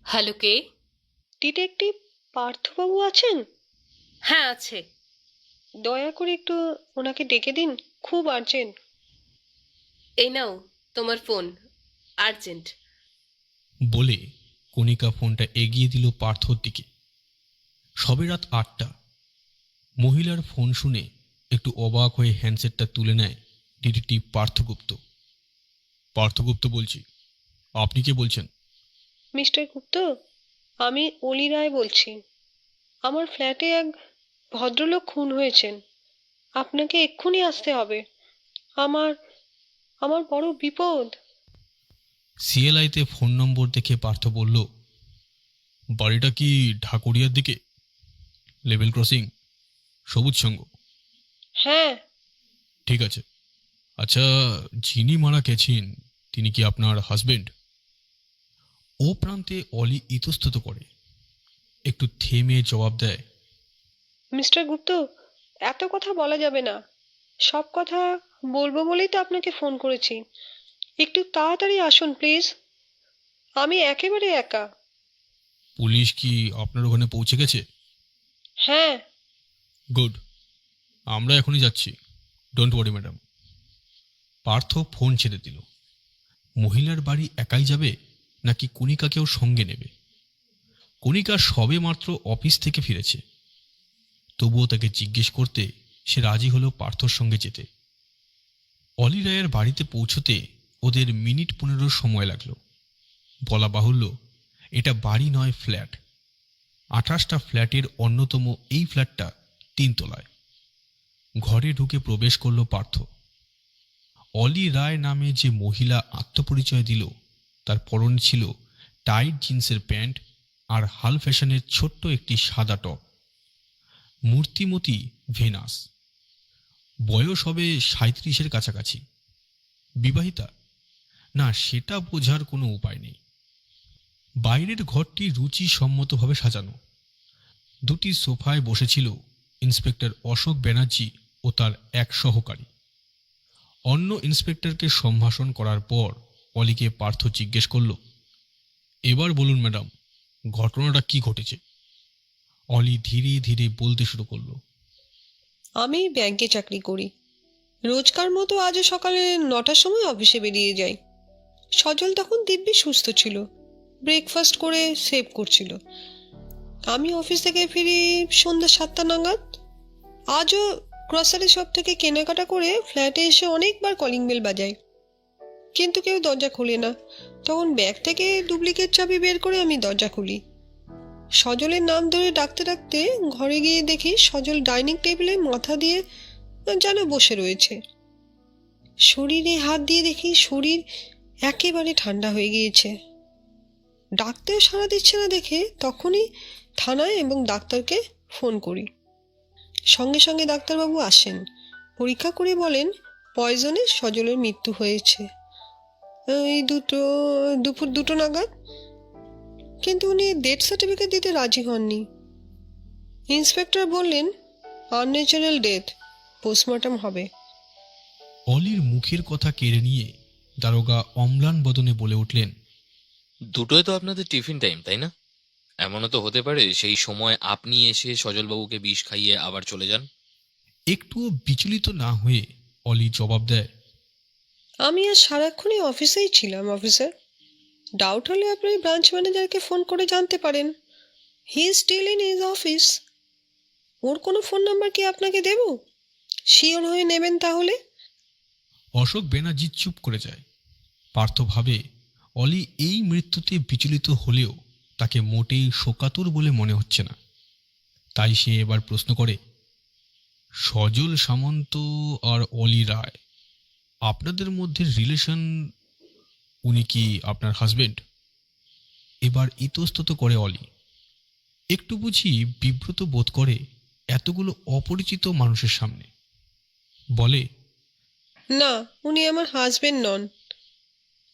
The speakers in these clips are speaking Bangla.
হ্যালো, কে? ডিটেকটিভ পার্থবাবু আছেন? হ্যাঁ, আছে। দয়া করে একটু ওনাকে ডেকে দিন, খুব আর্জেন্ট। এই নাও তোমার ফোন, আর্জেন্ট। বলে কণিকা ফোনটা এগিয়ে দিল পার্থর দিকে। সবে রাত 8টা। মহিলার ফোন শুনে একটু অবাক হয়ে হ্যান্ডসেটটা তুলে নেয় ডিটেকটিভ পার্থগুপ্ত। পার্থগুপ্ত বলছি, আপনি কে বলছেন? মিস্টার গুপ্ত, আমি অলি রায় বলছি। আমার ফ্ল্যাটে এক ভদ্রলোক খুন হয়েছেন। আপনাকে এক্ষুনি আসতে হবে। আমার আমার বড় বিপদ। সিএলআইতে ফোন নম্বর দেখে পার্থ বলল, বাড়িটা কি ঢাকুরিয়ার দিকে? লেভেল ক্রসিং, সবুজ সঙ্গ? হ্যাঁ। ঠিক আছে। আচ্ছা, যিনি মারা গেছেন তিনি কি আপনার হাজবেন্ড? ও প্রান্তে অলি ইতস্তত করে, একটু থেমে জবাব দেয়, মিস্টার গুপ্ত, এত কথা বলা যাবে না। সব কথা বলবো বলেই তো আপনাকে ফোন করেছি। একটু তাড়াতাড়ি আসুন প্লিজ। আমি একেবারে একা। পুলিশ কি আপনার ওখানে পৌঁছে গেছে? হ্যাঁ। গুড, আমরা এখনই যাচ্ছি। Don't worry madam. Partha phone ছেড়ে দিল। মহিলার বাড়ি একাই যাবে নাকি কণিকাকেও সঙ্গে নেবে? কণিকা সবে মাত্র অফিস থেকে ফিরেছে, তবুও তাকে জিজ্ঞেস করতে সে রাজি হলো পার্থর সঙ্গে যেতে। অলি রায়ের বাড়িতে পৌঁছতে ওদের মিনিট 15 সময় লাগলো। বলা বাহুল্য, এটা বাড়ি নয়, ফ্ল্যাট। 28টা ফ্ল্যাটের অন্যতম এই ফ্ল্যাটটা 3 তলায়। ঘরে ঢুকে প্রবেশ করল পার্থ। অলি রায় নামে যে মহিলা আত্মপরিচয় দিল, তার পরনে ছিল টাইট জিন্সের প্যান্ট আর হাল ফ্যাশনের ছোট্ট একটি সাদা টপ। মূর্তিমতী ভেনাস। বয়স হবে 37-এর কাছাকাছি। বিবাহিতা না, সেটা বোঝার কোনো উপায় নেই। বাইরের ঘরটি রুচিসম্মতভাবে সাজানো। দুটি সোফায় বসেছিল ইন্সপেক্টর অশোক ব্যানার্জি ও তার এক সহকারী। অন্য ইন্সপেক্টরকে সম্ভাষণ করার পর অলিকে পার্থ জিজ্ঞেস করল, এবার বলুন ম্যাডাম, ঘটনাটা কি ঘটেছে? অলি ধীরে ধীরে বলতে শুরু করল। আমি ব্যাংকে চাকরি করি। রোজকার মতো আজও সকালে 9টার সময় অফিসে বেরিয়ে যাই। সজল তখন দিব্যি সুস্থ ছিল, ব্রেকফাস্ট করে সেভ করছিল। আমি অফিস থেকে ফিরি সন্ধ্যা 7টা নাগাদ। আজও গ্রসারি শপ থেকে কেনাকাটা করে ফ্ল্যাটে এসে অনেকবার কলিং বেল বাজাই, কিন্তু কেউ দরজা খোলে না। তখন ব্যাগ থেকে ডুপ্লিকেট চাবি বের করে আমি দরজা খুলি। সজলের নাম ধরে ডাকতে ডাকতে ঘরে গিয়ে দেখি সজল ডাইনিং টেবিলে মাথা দিয়ে যেন বসে রয়েছে। শরীরে হাত দিয়ে দেখি শরীর একেবারে ঠান্ডা হয়ে গিয়েছে। ডাকতেও সাড়া দিচ্ছে না দেখে তখনই থানায় এবং ডাক্তারকে ফোন করি। সঙ্গে সঙ্গে ডাক্তারবাবু আসেন, পরীক্ষা করে বলেন পয়জনে সজলের মৃত্যু হয়েছে এই দুপুর 2টো নাগাদ। কিন্তু উনি ডেথ সার্টিফিকেট দিতে রাজি হননি। ইন্সপেক্টর বললেন আনন্যাচারাল ডেথ, পোস্টমর্টম হবে। অলির মুখের কথা কেড়ে নিয়ে দারোগা অম্লান বদনে বলে উঠলেন, দুটোই তো আপনাদের টিফিন টাইম, তাই না? এমনও তো হতে পারে সেই সময় আপনি এসে সজলবাবুকে বিষ খাইয়ে আবার চলে যান। একটুও বিচলিত না হয়ে অলি জবাব দেয়, আমি আজ সারাক্ষণই অফিসেই ছিলাম অফিসার। ডাউট হলে আপনি ব্রাঞ্চ ম্যানেজারকে ফোন করে জানতে পারেন। He is still in his office. ওর কোনো ফোন নাম্বার কি আপনাকে দেব? শিওর হয়ে নেবেন তাহলে। অশোক ব্যানার্জি চুপ করে যায়। পার্থ ভাবে অলি এই মৃত্যুতে বিচলিত হলেও তাকে মোটেই শোকাতুর বলে মনে হচ্ছে না। তাই সে এবার প্রশ্ন করে, সজল সামন্ত আর অলি রায়, আপনাদের মধ্যে রিলেশন, উনি কি আপনার হাজবেন্ড? এবার ইতস্তত করে অলি। একটু বুঝি বিব্রত বোধ করে এতগুলো অপরিচিত মানুষের সামনে। বলে, না, উনি আমার হাজবেন্ড নন।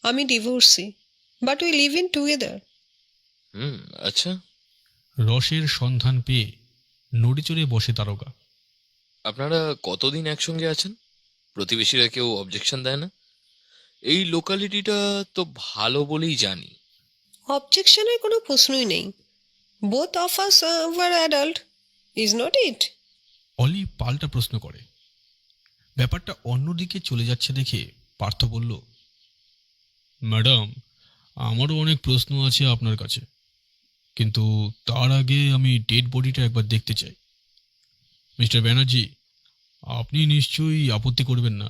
আমি divorcee, but we live in together. Hmm, আচ্ছা। রসের সন্ধান পেয়ে নড়েচড়ে বসে দারোগা। আপনারা কতদিন একসঙ্গে আছেন? প্রতিবেশীরা কেউ অবজেকশন দেয় না? এই লোকালিটিটা তো ভালো বলেই জানি। অবজেকশনের কোনো প্রশ্নই নেই। Both of us were adult, is not it? অলি পাল্টা প্রশ্ন করে। ব্যাপারটা অন্যদিকে চলে যাচ্ছে দেখে পার্থ বলল, ম্যাডাম, আমারও অনেক প্রশ্ন আছে আপনার কাছে, কিন্তু তার আগে আমি ডেড বডিটা একবার দেখতে চাই। মিস্টার ব্যানার্জি, আপনি নিশ্চয়ই আপত্তি করবেন না?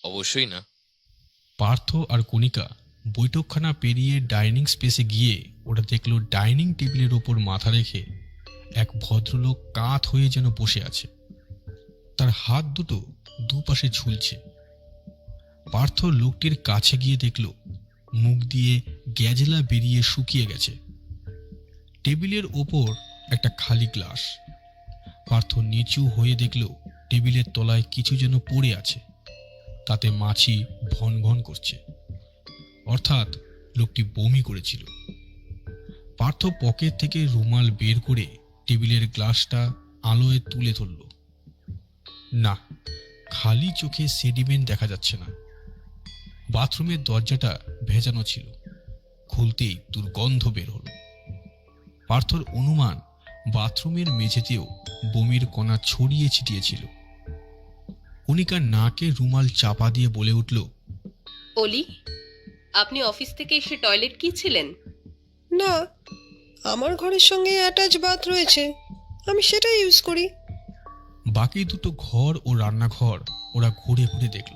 অবশ্যই না। পার্থ আর কণিকা বৈঠকখানা পেরিয়ে ডাইনিং স্পেসে গিয়ে ওরা দেখল ডাইনিং টেবিলের ওপর মাথা রেখে এক ভদ্রলোক কাত হয়ে যেন বসে আছে। তার হাত দুটো দুপাশে ঝুলছে। পার্থ লোকটির কাছে গিয়ে দেখল মুখ দিয়ে গ্যাজেলা বেরিয়ে শুকিয়ে গেছে। টেবিলের ওপর একটা খালি গ্লাস। পার্থ নিচু হয়ে দেখল টেবিলের তলায় কিছু যেন পড়ে আছে, তাতে মাছি ভন ভন করছে, অর্থাৎ লোকটি বমি করেছিল। পার্থ পকেট থেকে রুমাল বের করে টেবিলের গ্লাসটা আলোয় তুলে ধরল। না, খালি চোখে সেডিমেন্ট দেখা যাচ্ছে না। বাথরুমের দরজাটা ভেজানো ছিল, খুলতেই দুর্গন্ধ বের হলো। পার্থর অনুমান বাথরুমের মেঝেতেও বমির কণা ছড়িয়ে ছিটিয়েছিল। কণিকা নাকে রুমাল চাপা দিয়ে বলে উঠল, অলি, আপনি অফিস থেকে এসে টয়লেট গিয়েছিলেন? না, আমার ঘরের সঙ্গে অ্যাটাচ বাথ রয়েছে, আমি সেটাই ইউজ করি। বাকি দুটো ঘর ও রান্নাঘর ওরা ঘুরে ঘুরে দেখল,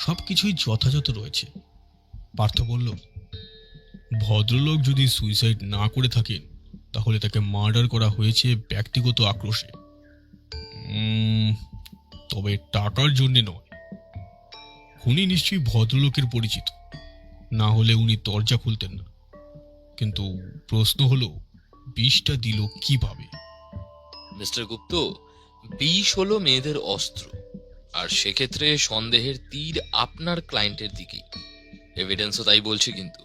সবকিছুই যথাযথ রয়েছে। পার্থ বলল, ভদ্রলোক যদি সুইসাইড না করে থাকেন তাহলে তাকে মার্ডার করা হয়েছে ব্যক্তিগত আক্রোশে, তবে টাকার জন্য নয়। খুনি নিশ্চয়ই ভদ্রলোকের পরিচিত, না হলে উনি দরজা খুলতেন না। কিন্তু প্রশ্ন হলো, বিষটা দিল কিভাবে? মিস্টার গুপ্ত, বিষ হলো মেয়েদের অস্ত্র, আর সেক্ষেত্রে সন্দেহের তীর আপনার ক্লায়েন্টের দিকেই। এভিডেন্সও তাই বলছে। কিন্তু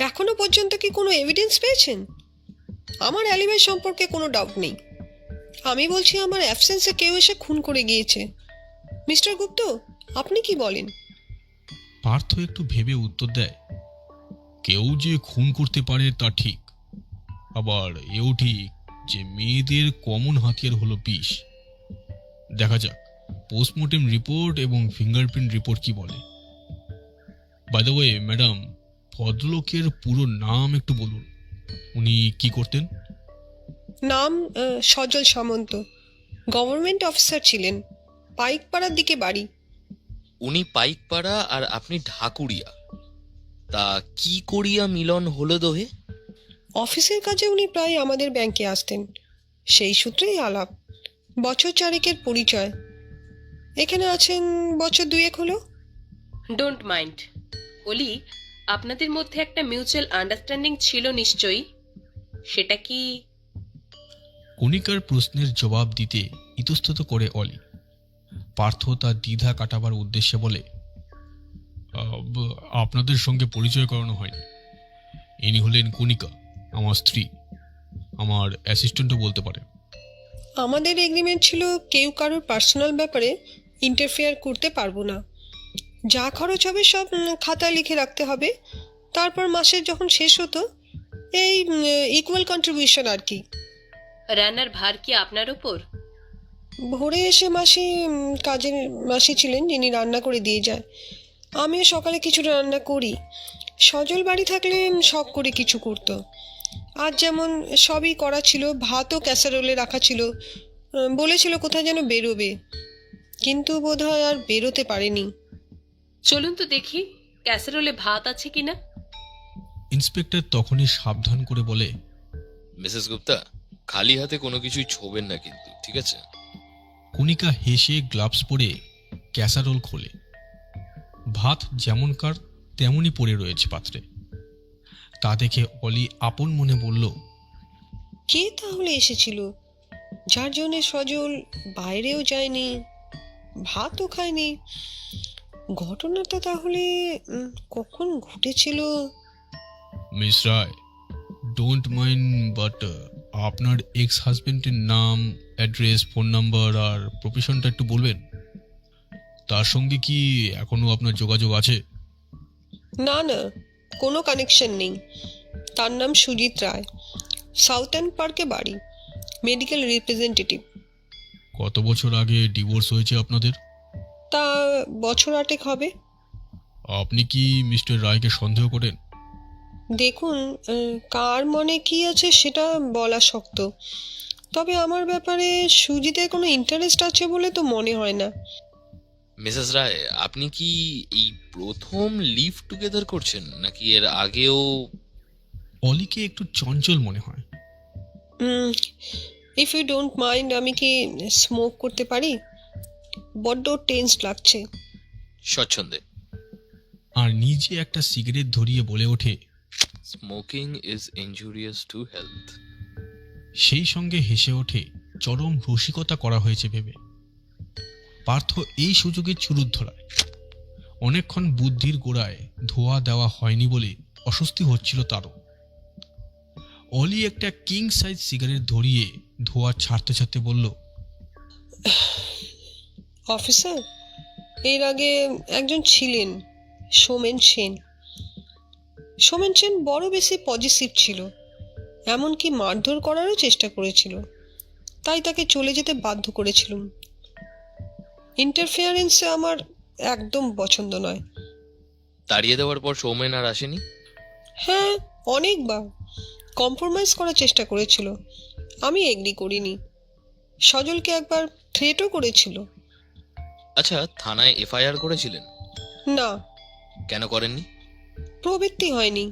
এখনো পর্যন্ত কি কোনো এভিডেন্স পেয়েছেন? আমার অ্যালিবাই সম্পর্কে কোনো ডাউট নেই। আমি বলছি আমার অ্যাবসেন্সে কেউ এসে খুন করে গিয়েছে। মিস্টার গুপ্ত, আপনি কি বলেন? পার্থ একটু ভেবে উত্তর দেয়, কেউ যে খুন করতে পারে তা ঠিক, আবার এও ঠিক যে মেয়েদের কমন হাতিয়ার হলো বিষ। দেখা যাক পোস্টমর্টেম রিপোর্ট এবং ফিঙ্গারপ্রিন্ট রিপোর্ট কি বলে। বাই দ্য ওয়ে ম্যাডাম, ভদ্রলোকের পুরো নাম একটু বলুন, উনি কি করতেন? নাম সজল সামন্ত, গভর্নমেন্ট অফিসার ছিলেন, পাইকপাড়ার দিকে বাড়ি। উনি পাইকপাড়া আর আপনি ঢাকুরিয়া, তা কি করিয়া মিলন হলো দোহে? অফিসের কাজে উনি প্রায় আমাদের ব্যাংকে আসতেন, সেই সূত্রেই আলাপ। বছর চারেকের পরিচয়। এখানে আছেন বছর দুয়েক হলো। Don't mind. অলি, আপনাদের মধ্যে একটা মিউচুয়াল আন্ডারস্ট্যান্ডিং ছিল নিশ্চয়ই, সেটা কি? কণিকার প্রশ্নের জবাব দিতে ইতস্তত করে অলি। পার্থ তার দ্বিধা কাটাবার উদ্দেশ্যে বলে, আপনাদের সঙ্গে পরিচয় করানো হয়নি। ইনি হলেন কণিকা, আমার স্ত্রী, আমার অ্যাসিস্ট্যান্টও বলতে পারে। আমাদের এগ্রিমেন্ট ছিল কেউ কারোর পার্সোনাল ব্যাপারে ইন্টারফেয়ার করতে পারবো না। যা খরচ হবে সব খাতায় লিখে রাখতে হবে, তারপর মাসের যখন শেষ হতো এই ইকুয়াল কন্ট্রিবিউশন আর কি। রান্নার ভার কি আপনার উপর? ভোরে এসে মাসি কাজের মাসি ছিলেন যিনি রান্না করে দিয়ে যায়। আমিও সকালে কিছুটা রান্না করি। সজল বাড়ি থাকলে শখ করে কিছু করতো। আজ যেমন সবই করা ছিল, ভাতও ক্যাসারোলে রাখা ছিল। বলেছিল কোথায় যেন বেরোবে, কিন্তু বোধহয় আর বেরোতে পারেনি। চলুন তো দেখি ক্যাসারোলে ভাত আছে কিনা। ইন্সপেক্টর তখনই সাবধান করে বলে, মিসেস গুপ্তা, খালি হাতে কোনো কিছুই ছোবেন না কিন্তু, ঠিক আছে? কণিকা হেসে গ্লাভস পরে ক্যাসারোল খোলে। ভাত যেমনকার তেমনই পড়ে রয়েছে পাত্রে। তা দেখে অলি আপন মনে বলল, কে তাহলে এসেছিল যার জন্য সজল বাইরেও যায়নি, ভাতও খায়নি? ঘটনাটা তাহলে কখন ঘটেছিল? Miss Roy, don't mind, but আপনার এক্স হাজবেন্ডের নাম, অ্যাড্রেস, ফোন নাম্বার আর প্রফেশনটা একটু বলবেন? তার সঙ্গে কি এখনো আপনার যোগাযোগ আছে? না না, কোনো কানেকশন নেই। তার নাম সুজিত রায়, সাউথ এন্ড পার্কে বাড়ি, মেডিকেল রিপ্রেজেন্টেটিভ। কত বছর আগে ডিভোর্স হয়েছে আপনাদের? তা বছর 8 হবে। আপনি কি মিস্টার রায়কে সন্দেহ করেন? দেখুন, কার মনে কি আছে সেটা বলা শক্ত, তবে আমার ব্যাপারে সুজিতের কোনো ইন্টারেস্ট আছে বলে তো মনে হয় না। মিসেস রায়, আপনি কি এই প্রথম লিভ টুগেদার করছেন নাকি এর আগেও? অলিকে একটু চঞ্চল মনে হয়। ইফ ইউ ডোন্ট মাইন্ড, আমি কি স্মোক করতে পারি? বড্ড টেন্স লাগছে। স্বচ্ছন্দে। আর নিজে একটা সিগারেট ধরিয়ে বলে ওঠে, smoking is injurious to health. সেই সঙ্গে হেসে ওঠে চরম রসিকতা করা হয়েছে ভেবে। পার্থ এই সুযোগে চুরুত ধরায়। অনেকক্ষণ বুদ্ধির গোড়ায় ধোয়া দেওয়া হয়নি বলে অস্বস্তি হচ্ছিল তারও। অলি একটা কিং সাইজ সিগারেট ধরিয়ে ধোয়া ছাড়তে ছাড়তে বলল, অফিসার, এর আগে একজন ছিলেন, সোমেন সেন। সোমেন সেন বড় বেশি পজিটিভ ছিল, এমনকি মারধর করারও চেষ্টা করেছিল, তাই তাকে চলে যেতে বাধ্য করেছিলাম। ইন্টারফেয়ারেন্সে আমার একদম পছন্দ নয়। তাড়িয়ে দেওয়ার পর সৌমেন আর আসেনি? হ্যাঁ, অনেকবার কম্প্রোমাইজ করার চেষ্টা করেছিল, আমি এগ্রি করিনি। সজলকে একবার থ্রেটও করেছিল। আচ্ছা, থানায় এফআইআর করেছিলেন? না, কেন করেননি? প্রবৃত্তি হয়নি।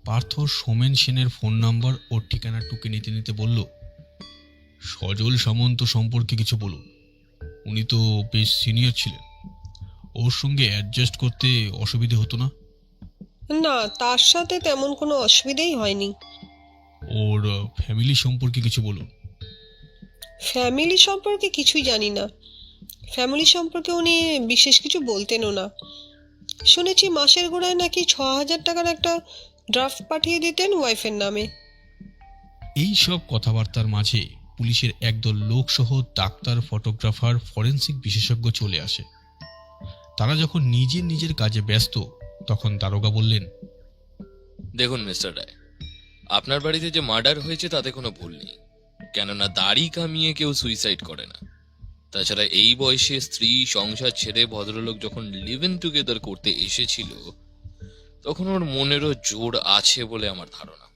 পার্থ সোমেন সেনের ফোন নাম্বার ও ঠিকানা টুকে নিতে নিতে বলল, সজল সামন্ত সম্পর্কে কিছু বলুন। উনি তো বেশ সিনিয়র ছিলেন, ওর সঙ্গে অ্যাডজাস্ট করতে অসুবিধে হতো না? না, তার সাথে তেমন কোনো অসুবিধাই হয়নি। ওর ফ্যামিলি সম্পর্কে কিছু বলুন। ফ্যামিলি সম্পর্কে কিছুই জানি না। ফ্যামিলি সম্পর্কে উনি বিশেষ কিছু বলতেনও না। শুনেছি মাসের গোড়ায় নাকি 6,000 টাকার একটা ড্রাফট পাঠিয়ে দিতেন ওয়াইফের নামে। এই সব কথাবার্তার মাঝে পুলিশের একদল লোকসহ ডাক্তার, ফটোগ্রাফার, ফরেন্সিক বিশেষজ্ঞ চলে আসে। তারা যখন নিজের নিজের কাজে ব্যস্ত, তখন দারোগা বললেন, দেখুন মিস্টার রায়, আপনার বাড়িতে যে মার্ডার হয়েছে তাতে কোনো ভুল নেই, কেননা দাড়ি কামিয়ে কেউ সুইসাইড করে না। তাছাড়া এই বয়সে স্ত্রী সংসার ছেড়ে ভদ্রলোক যখন লিভ ইন টুগেদার করতে এসেছিল, তখন ওর মনেরও জোর আছে বলে আমার ধারণা।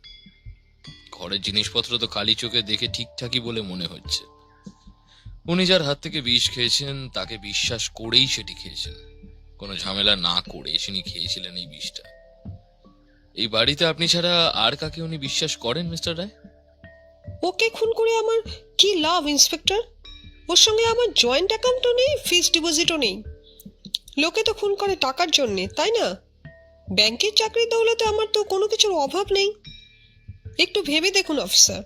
ঘরের জিনিসপত্র তো খালি চোখে দেখে ঠিকঠাকই বলে মনে হচ্ছে। উনি যার হাত থেকে বিষ খেয়েছেন তাকে বিশ্বাস করেই সেটি খেয়েছেন, কোনো ঝামেলা না করে তিনি খেয়েছিলেন এই বিষটা। এই বাড়িতে আপনি ছাড়া আর কাকে উনি বিশ্বাস করেন মিস্টার রায়? ওকে খুন করে আমার কি লাভ ইন্সপেক্টর? ওর সঙ্গে আমার জয়েন্ট অ্যাকাউন্টও নেই, ফিক্সড ডিপোজিটও নেই। লোকে তো খুন করে টাকার জন্যে, তাই না? ব্যাংকের চাকরির দৌলতে আমার তো কোনো কিছুর অভাব নেই। একটু ভেবে দেখুন অফিসার,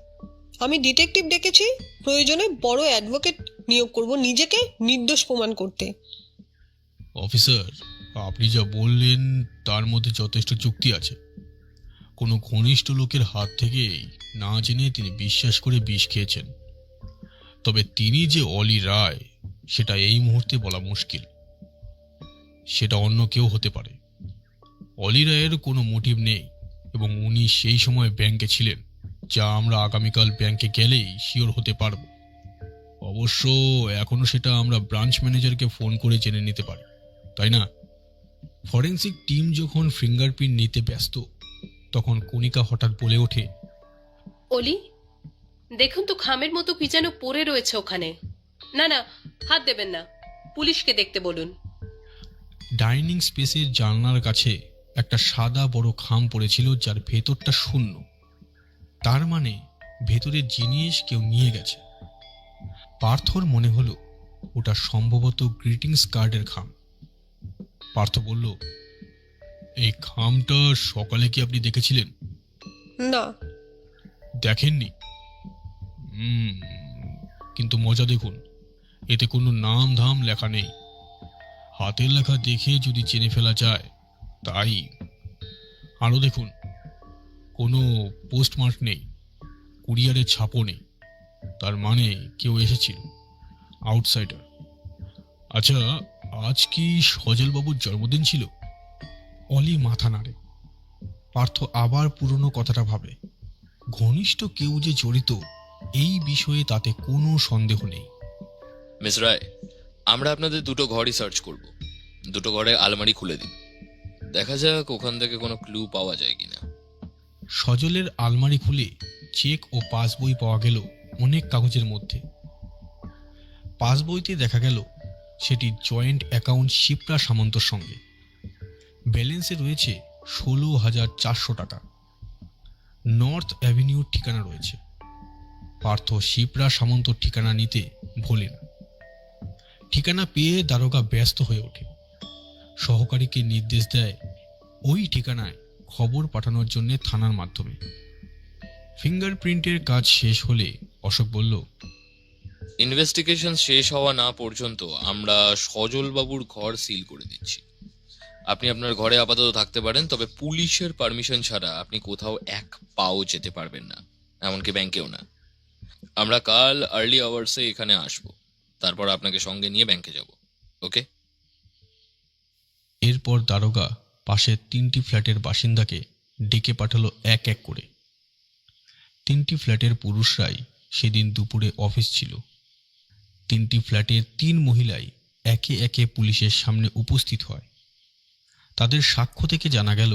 আমি ডিটেকটিভ ডেকেছি, প্রয়োজনে বড় অ্যাডভোকেট নিয়োগ করব নিজেকে নির্দোষ প্রমাণ করতে। অফিসার, আপনি যা বললেন তার মধ্যে যথেষ্ট যুক্তি আছে। কোনো ঘনিষ্ঠ লোকের হাত থেকে না জেনে তিনি বিশ্বাস করে বিষ খেয়েছেন। তবে তিনি যে অলি রায় সেটা এই মুহূর্তে বলা মুশকিল। সেটা অন্য কেউ হতে পারে। অলি রায়ের কোনো মোটিভ নেই এবং উনি সেই সময় ব্যাংকে ছিলেন, যা আমরা আগামীকাল ব্যাংকে গেলেই শিওর হতে পারব। অবশ্য এখনো সেটা আমরা ব্রাঞ্চ ম্যানেজারকে ফোন করে জেনে নিতে পারি, তাই না? ফরেন্সিক টিম যখন ফিঙ্গারপ্রিন্ট নিতে ব্যস্ত, তখন কণিকা হঠাৎ বলে ওঠে, অলি, দেখুন তো খামের মতো কি যেন পড়ে রয়েছে ওখানে। না না, হাত দেবেন না, পুলিশকে দেখতে বলুন। ডাইনিং স্পেসের জানলার কাছে একটা সাদা বড় খাম পড়েছিল, যার ভেতরটা শূন্য। তার মানে ভেতরের জিনিস কেউ নিয়ে গেছে। পার্থর মনে হলো ওটা সম্ভবত গ্রিটিংস কার্ডের খাম। পার্থ বলল, এই খামটা সকালে কি আপনি দেখেছিলেন? না। দেখেননি? কিন্তু মজা দেখুন, এতে কোনো নাম ধাম লেখা নেই। হাতের লেখা দেখে যদি চিনে ফেলা যায় তাই। আরও দেখুন, কোনো পোস্টমার্ক নেই, কুরিয়ারের ছাপও নেই। তার মানে কেউ এসেছিল, আউটসাইডার। আচ্ছা, আজ কি সজলবাবুর জন্মদিন ছিল? অলি মাথা নাড়ে। পার্থ আবার পুরনো কথাটা ভাবে। ঘনিষ্ঠ কেউ যে জড়িত এই বিষয়ে তাতে কোনো সন্দেহ নেই। মিস রায়, আমরা আপনাদের দুটো ঘরই সার্চ করব। দুটো ঘরে আলমারি খুলে দিন, দেখা যাক ওখান থেকে কোনো ক্লু পাওয়া যায় কিনা। সজলের আলমারি খুলে চেক ও পাসবই পাওয়া গেল অনেক কাগজের মধ্যে। পাসবইতে দেখা গেল সেটি জয়েন্ট অ্যাকাউন্ট শিপ্রা সামন্তর সঙ্গে। ব্যালেন্সে রয়েছে 16,400 টাকা। নর্থ অ্যাভিনিউর ঠিকানা রয়েছে। পার্থ শিপ্রা সামন্তর ঠিকানা নিতে ভোলে না। ঠিকানা পেয়ে দারোগা ব্যস্ত হয়ে ওঠে। সহকারীকে নির্দেশ দেয় ওই ঠিকানায় খবর পাঠানোর জন্য থানার মাধ্যমে। ফিঙ্গারপ্রিন্টের কাজ শেষ হলে অশোক বলল, ইনভেস্টিগেশন শেষ হওয়া না পর্যন্ত আমরা সজল বাবুর ঘর সিল করে দিচ্ছি। আপনি আপনার ঘরে আপাতত থাকতে পারেন, তবে পুলিশের পারমিশন ছাড়া আপনি কোথাও এক পাও যেতে পারবেন না, এমনকি ব্যাংকেও না। আমরা কাল আর্লি আওয়ার্সে এখানে আসব, তারপর আপনাকে সঙ্গে নিয়ে ব্যাংকে যাব। ওকে? এরপর দারোগা পাশের 3টি ফ্ল্যাটের বাসিন্দাকে ডেকে পাঠালো এক এক করে। 3টি ফ্ল্যাটের পুরুষরাই সেদিন দুপুরে অফিস ছিল। 3টি ফ্ল্যাটের 3 মহিলাই একে একে পুলিশের সামনে উপস্থিত হয়। তাদের সাক্ষ্য থেকে জানা গেল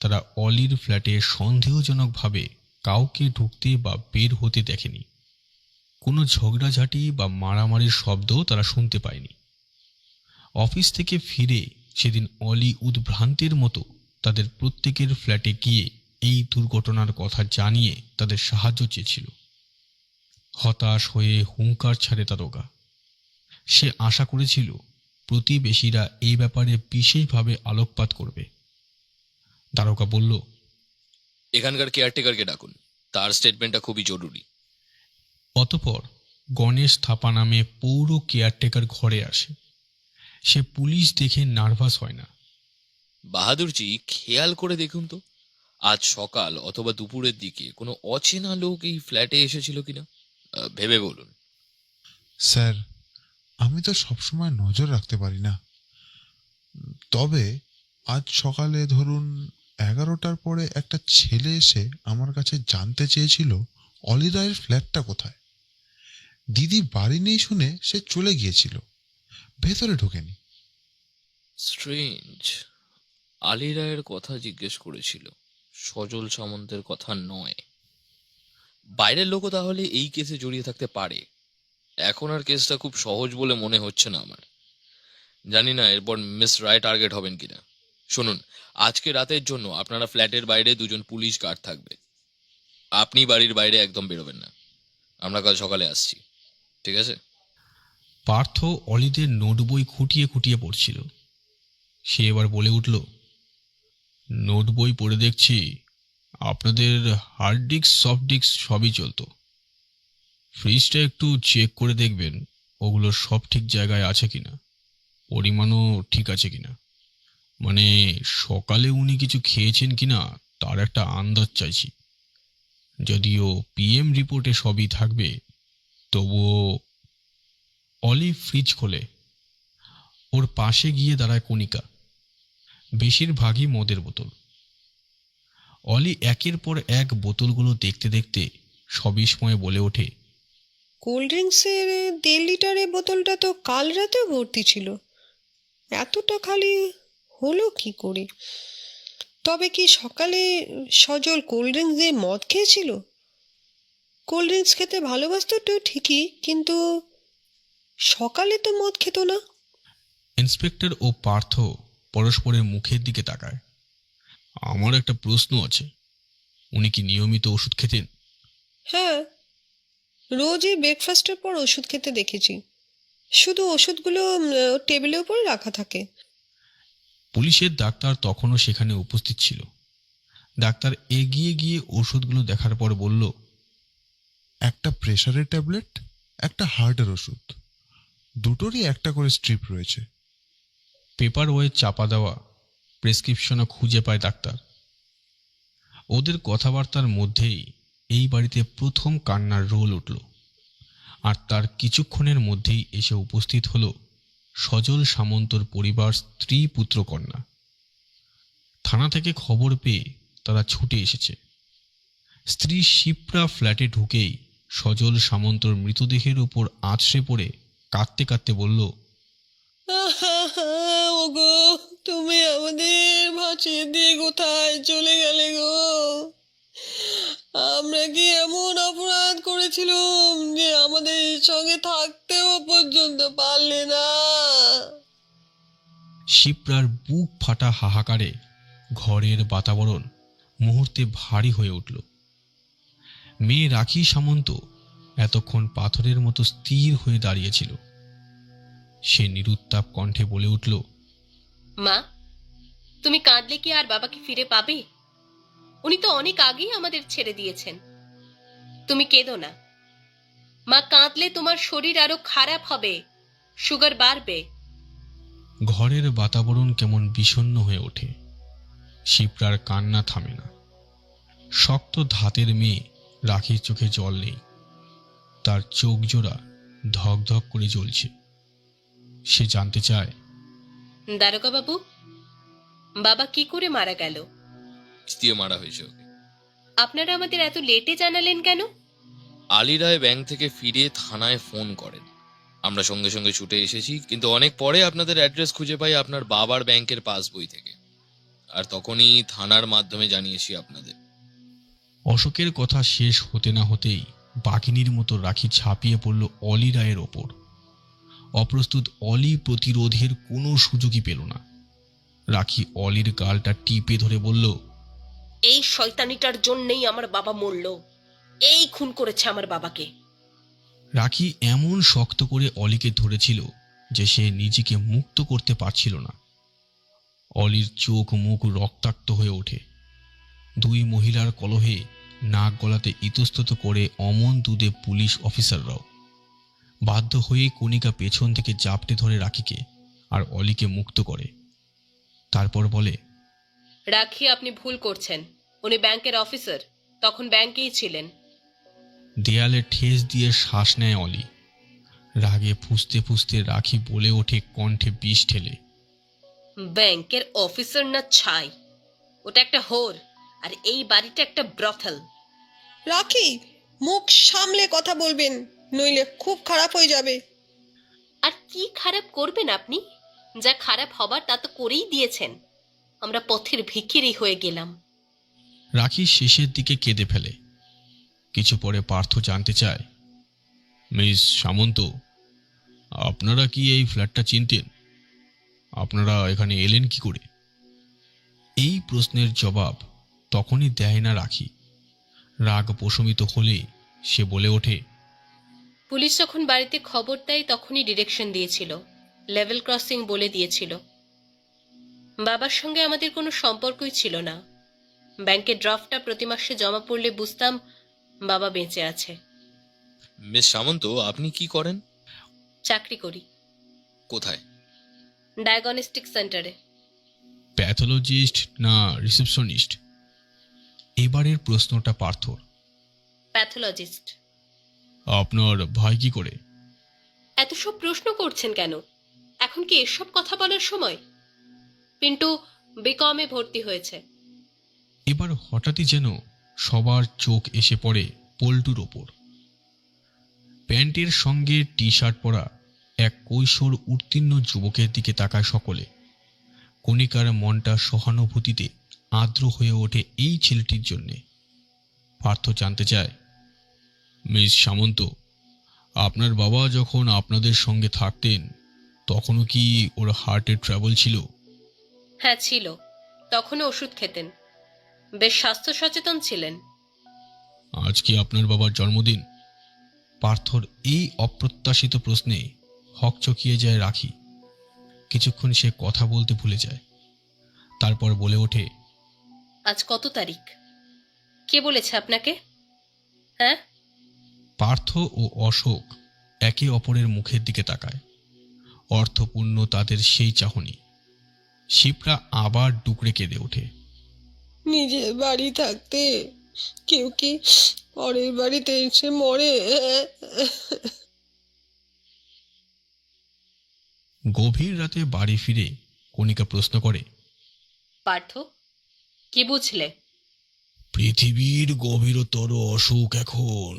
তারা অলির ফ্ল্যাটে সন্দেহজনকভাবে কাউকে ঢুকতে বা বের হতে দেখেনি। কোনো ঝগড়াঝাটি বা মারামারির শব্দও তারা শুনতে পায়নি। অফিস থেকে ফিরে সেদিন অলি উদ্ভ্রান্তের মতো তাদের প্রত্যেকের ফ্ল্যাটে গিয়ে এই দুর্ঘটনার কথা জানিয়ে তাদের সাহায্য চেয়েছিল। হতাশ হয়ে হুঙ্কার ছাড়ে দারোগা। সে আশা করেছিল প্রতিবেশীরা এই ব্যাপারে বিশেষভাবে আলোকপাত করবে। দারোগা বলল, এখানকার কেয়ারটেকারকে ডাকুন, তার স্টেটমেন্টটা খুবই জরুরি। অতঃপর গণেশ থাপা নামে পৌর কেয়ারটেকার ঘরে আসে। সে পুলিশ দেখে নার্ভাস হয় না। বাহাদুরজি, খেয়াল করে দেখুন তো, আজ সকাল অথবা দুপুরের দিকে কোনো অচেনা লোক এই ফ্ল্যাটে এসেছিল কিনা, ভেবে বলুন। স্যার, আমি তো সবসময় নজর রাখতে পারি না, তবে আজ সকালে ধরুন 11টার পরে একটা ছেলে এসে আমার কাছে জানতে চেয়েছিল অলি রায়ের ফ্ল্যাটটা কোথায়। দিদি বাড়ি নেই শুনে সে চলে গিয়েছিল, ভেতরে ঢোকেনি। স্ট্রেঞ্জ। আলী রায়ের কথা জিজ্ঞেস করেছিল, সজল সামন্তের কথা নয়। বাইরের লোকও তাহলে এই কেসে জড়িয়ে থাকতে পারে। এখন আর কেসটা খুব সহজ বলে মনে হচ্ছে না আমার। জানি না এরপর মিস রায় টার্গেট হবেন কিনা। শুনুন, আজকে রাতের জন্য আপনারা ফ্ল্যাটের বাইরে 2জন পুলিশ গার্ড থাকবে। আপনি বাড়ির বাইরে একদম বেরোবেন না। আমরা কাল সকালে আসছি, ঠিক আছে? পার্থ অলিদের নোট বই খুঁটিয়ে খুঁটিয়ে পড়ছিল। সে এবার বলে উঠল, নোট বই পড়ে দেখছি আপনাদের হার্ড ডিস্ক সফট ডিস্ক সবই চলতো। ফ্রিজটা একটু চেক করে দেখবেন ওগুলো সব ঠিক জায়গায় আছে কিনা, পরিমাণও ঠিক আছে কিনা। মানে সকালে উনি কিছু খেয়েছেন কিনা তার একটা আন্দাজ চাইছি। যদিও পিএম রিপোর্টে সবই থাকবে, তবুও। অলি ফ্রিজ খোলে। ওর পাশে গিয়ে দাঁড়ায় কণিকা। বেশিরভাগই মদের বোতল। অলি একের পর এক বোতলগুলো দেখতে দেখতে সবিস্ময়ে বলে ওঠে, কোল্ড ড্রিঙ্কসের 1.5 লিটারের বোতলটা তো কাল রাতে ভর্তি ছিল, এতটা খালি হলো কি করে? তবে কি সকালে সজল কোল্ড ড্রিঙ্কস দিয়ে মদ খেয়েছিল? কোল্ড ড্রিঙ্কস খেতে ভালোবাসতো তো ঠিকই, কিন্তু সকালে তো মদ খেত না। ইন্সপেক্টর ও পার্থ পরস্পরের মুখের দিকে তাকায়। আমার একটা প্রশ্ন আছে, উনি কি নিয়মিত ওষুধ খেতেন? হ্যাঁ, রোজই ব্রেকফাস্টের পর ওষুধ খেতে দেখেছি। শুধু ওষুধগুলো টেবিলের উপরে রাখা থাকে। পুলিশের ডাক্তার তখনও সেখানে উপস্থিত ছিল। ডাক্তার এগিয়ে গিয়ে ওষুধগুলো দেখার পর বলল, একটা প্রেশারের ট্যাবলেট, একটা হার্টের ওষুধ, দুটোরই একটা করে স্ট্রিপ রয়েছে। পেপার ওয়ে চাপা দেওয়া প্রেসক্রিপশনও খুঁজে পায় ডাক্তার। ওদের কথাবার্তার মধ্যেই এই বাড়িতে প্রথম কান্নার রোল উঠল। আর তার কিছুক্ষণের মধ্যেই এসে উপস্থিত হল সজল সামন্তর পরিবার, স্ত্রী, পুত্র, কন্যা। থানা থেকে খবর পেয়ে তারা ছুটে এসেছে। স্ত্রী শিপ্রা ফ্ল্যাটে ঢুকেই সজল সামন্তর মৃতদেহের উপর আছড়ে পড়ে কাঁদতে কাঁদতে বলল, ওগো, তুমি আমাদের ভাসিয়ে দিয়ে কোথায় চলে গেলে গো? আমরা কি এমন অপরাধ করেছিলাম যে আমাদের সঙ্গে থাকতেও পর্যন্ত পারলে না? শিপ্রার বুক ফাটা হাহাকারে ঘরের বাতাবরণ মুহূর্তে ভারী হয়ে উঠল। মেয়ে রাখি সামন্ত এতক্ষণ পাথরের মতো স্থির হয়ে দাঁড়িয়েছিল। সে নিরুত্তাপ কণ্ঠে বলে উঠল, মা, তুমি কাঁদলে কি আর বাবাকে ফিরে পাবে? উনি তো অনেক আগেই আমাদের ছেড়ে দিয়েছেন। তুমি কেঁদো না মা, কাঁদলে তোমার শরীর আরো খারাপ হবে, সুগার বাড়বে। ঘরের বাতাবরণ কেমন বিষণ্ণ হয়ে ওঠে। শিপ্রার কান্না থামে না। শক্ত ধাতের মেয়ে রাখির চোখে জল নেই, তার চোখ জোড়া ধক করে জ্বলছে। সে জানতে চায়, দারোগা বাবু, বাবা কি করে মারা গেল? দিয়ে মারা হয়েছে ওকে। আপনারা আমাদের এত লেটে জানালেন কেন? আলী রায় ব্যাংক থেকে ফিরে থানায় ফোন করেন। আমরা সঙ্গে সঙ্গে ছুটে এসেছি, কিন্তু অনেক পরে আপনাদের অ্যাড্রেস খুঁজে পাই আপনার বাবার ব্যাংকের পাসবই থেকে, আর তখনই থানার মাধ্যমে জানিয়েছি আপনাদের। অশোকের কথা শেষ হতে না হতেই বাঘিনীর মতো রাখি ঝাঁপিয়ে পড়ল অলি রায়ের ওপর। অপ্রস্তুত অলি প্রতিরোধের কোনো সুযোগই পেল না। রাখি অলির গালটা টিপে ধরে বলল, এই শয়তানিটার জন্যই আমার বাবা মরল। এই খুন করেছে আমার বাবাকে। রাখি এমন শক্ত করে অলিকে ধরেছিল যে সে নিজেকে মুক্ত করতে পারছিল না। অলির চোখ মুখ রক্তাক্ত হয়ে ওঠে। দুই মহিলার কলহে নাক গলাতে ইতস্তত করে অমন দুধে পুলিশ অফিসাররাও। বাধ্য হয়ে কণিকা পেছন থেকে জাপটে ধরে রাখিকে আর অলিকে মুক্ত করে। তারপর বলে, রাখি, আপনি ভুল করছেন। উনি ব্যাংকের অফিসার, তখন ব্যাংকেই ছিলেন। দেয়ালে ঠেস দিয়ে শ্বাস নেয় অলি। রাগে ফুঁসতে ফুঁসতে রাখি বলে ওঠে কণ্ঠে বিষ ঠেলে, ব্যাংকের অফিসার না ছাই, ওটা একটা হোর, আর এই বাড়িটা একটা ব্রথেল। রাখি, মুখ সামলে কথা বলবেন, নইলে খুব খারাপ হয়ে যাবে। আর কি খারাপ করবেন আপনি? যা খারাপ হবার তা তো করেই দিয়েছেন। আমরা পথের ভিখিরি হয়ে গেলাম। রাখি শেষের দিকে কেঁদে ফেলে। কিছু পরে পার্থ জানতে চায়, মিস সামন্ত, আপনারা কি এই ফ্ল্যাটটা চিনতেন? আপনারা এখানে এলেন কি করে? এই প্রশ্নের জবাব তখনই দেয় না রাখি। রাগ প্রশমিত হলে সে বলে ওঠে, পুলিশ যখন বাড়িতে খবর দেয় তখনই ডিরেকশন দিয়েছিল, লেভেল ক্রসিং বলে দিয়েছিল। বাবার সঙ্গে আমাদের কোনো সম্পর্কই ছিল না। ব্যাংকের ড্রাফটটা প্রতি মাসে জমা পড়লে বুঝতাম বাবা বেঁচে আছে। মিস সামন্ত, আপনি কি করেন? চাকরি করি। কোথায়? ডায়াগনস্টিক সেন্টারে। প্যাথোলজিস্ট না রিসেপশনিস্ট? এবারের প্রশ্নটা পার্থর। প্যাথোলজিস্ট। আপনার ভাই কি করে? এত সব প্রশ্ন করছেন কেন? এখন কি এসব কথা বলার সময়? পিন্টু বিকমে ভর্তি হয়েছে। এবার হঠাৎই যেন সবার চোখ এসে পড়ে পল্টুর ওপর। প্যান্টের সঙ্গে টি শার্ট পরা এক কৈশোর উত্তীর্ণ যুবকের দিকে তাকায় সকলে। কণিকার মনটা সহানুভূতিতে আর্দ্র হয়ে ওঠে এই ছেলেটির জন্যে। পার্থ জানতে চায়, মিস সামন্ত, আপনার বাবা যখন আপনাদের সঙ্গে থাকতেন তখনও কি ওর হার্টের ট্রাবল ছিল? হ্যাঁ ছিল, তখনও ওষুধ খেতেন, বেশ স্বাস্থ্য সচেতন ছিলেন। আজ কি আপনার বাবার জন্মদিন? পার্থর এই অপ্রত্যাশিত প্রশ্নে হকচকিয়ে যায় রাখি। কিছুক্ষণ সে কথা বলতে ভুলে যায়। তারপর বলে ওঠে, আজ কত তারিখ? কে বলেছে আপনাকে? হ্যাঁ? পার্থ ও অশোক একে অপরের মুখের দিকে তাকায়। অর্থপূর্ণ তাদের সেই চাহনি। শিপ্রা আবার ডুকরে কেঁদে ওঠে। নিজের বাড়ি থাকতে কেউ কি পরের বাড়িতে এসে মরে? গভীর রাতে বাড়ি ফিরে কণিকা প্রশ্ন করে, পার্থ, কি বুঝলে? পৃথিবীর গভীরতর অসুখ এখন।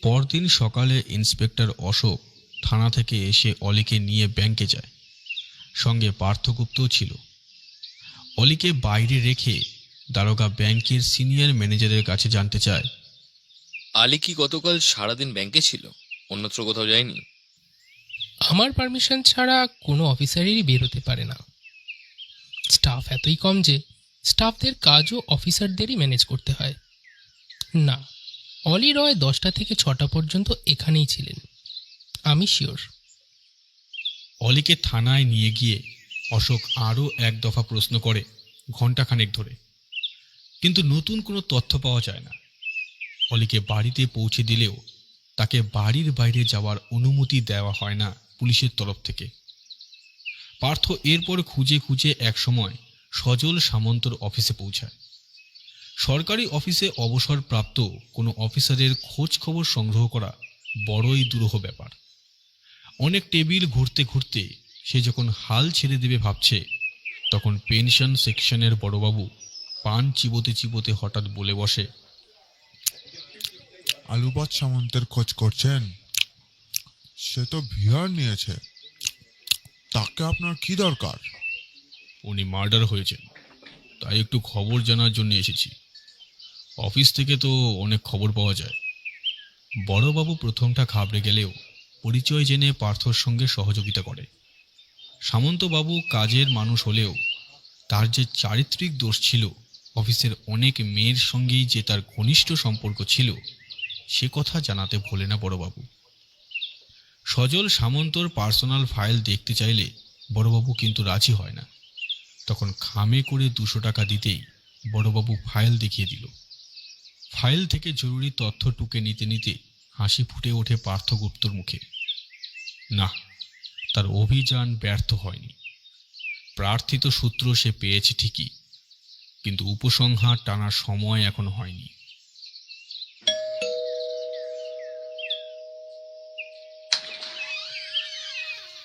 পরদিন সকালে ইন্সপেক্টর অশোক থানা থেকে এসে অলিকে নিয়ে ব্যাংকে যায়। সঙ্গে পার্থগুপ্তও ছিল। অলিকে বাইরে রেখে দারোগা ব্যাংকের সিনিয়র ম্যানেজারের কাছে জানতে চায়, আলী কি গতকাল সারাদিন ব্যাংকে ছিল, অন্যত্র কোথাও যায়নি? আমার পারমিশন ছাড়া কোনো অফিসারেরই বের হতে পারে না। স্টাফ এতই কম যে স্টাফদের কাজও অফিসারদেরই ম্যানেজ করতে হয়। না, অলি রয় 10টা থেকে 6টা পর্যন্ত এখানেই ছিলেন, আমি শিওর। অলিকে থানায় নিয়ে গিয়ে অশোক আরও এক দফা প্রশ্ন করে ঘণ্টাখানেক ধরে, কিন্তু নতুন কোনো তথ্য পাওয়া যায় না। অলিকে বাড়িতে পৌঁছে দিলেও তাকে বাড়ির বাইরে যাওয়ার অনুমতি দেওয়া হয় না পুলিশের তরফ থেকে। পার্থ এরপর খুঁজে খুঁজে একসময় সজল সামন্তর অফিসে পৌঁছায়। সরকারি অফিসে অবসরপ্রাপ্ত কোনো অফিসারের খোঁজ খবর সংগ্রহ করা বড়ই দুরূহ ব্যাপার। অনেক টেবিল ঘুরতে ঘুরতে সে যখন হাল ছেড়ে দেবে ভাবছে, তখন পেনশন সেকশনের বড়বাবু পান চিবোতে চিবোতে হঠাৎ বলে বসে, আলুপথ সামন্তের খোঁজ করছেন? সে তো ভিআর নিয়েছে, তাকে আপনার কি দরকার? উনি মার্ডার হয়েছেন, তাই একটু খবর জানার জন্য এসেছি। অফিস থেকে তো অনেক খবর পাওয়া যায়। বড়বাবু প্রথমটা ঘাবড়ে গেলেও পরিচয় জেনে পার্থর সঙ্গে সহযোগিতা করে। সামন্তবাবু কাজের মানুষ হলেও তার যে চারিত্রিক দোষ ছিল, অফিসের অনেক মেয়ের সঙ্গেই যে তার ঘনিষ্ঠ সম্পর্ক ছিল, সে কথা জানাতে ভোলে না বড়বাবু। সজল সামন্তর পার্সোনাল ফাইল দেখতে চাইলে বড়বাবু কিন্তু রাজি হয় না। তখন খামে করে 200 টাকা দিতেই বড়বাবু ফাইল দেখিয়ে দিল। ফাইল থেকে জরুরি তথ্য টুকে নিতে নিতে হাসি ফুটে ওঠে পার্থগুপ্তর মুখে। না, তার অভিযান ব্যর্থ হয়নি। প্রার্থিত সূত্র সে পেয়েছে ঠিকই, কিন্তু উপসংহার টানার সময় এখনো হয়নি।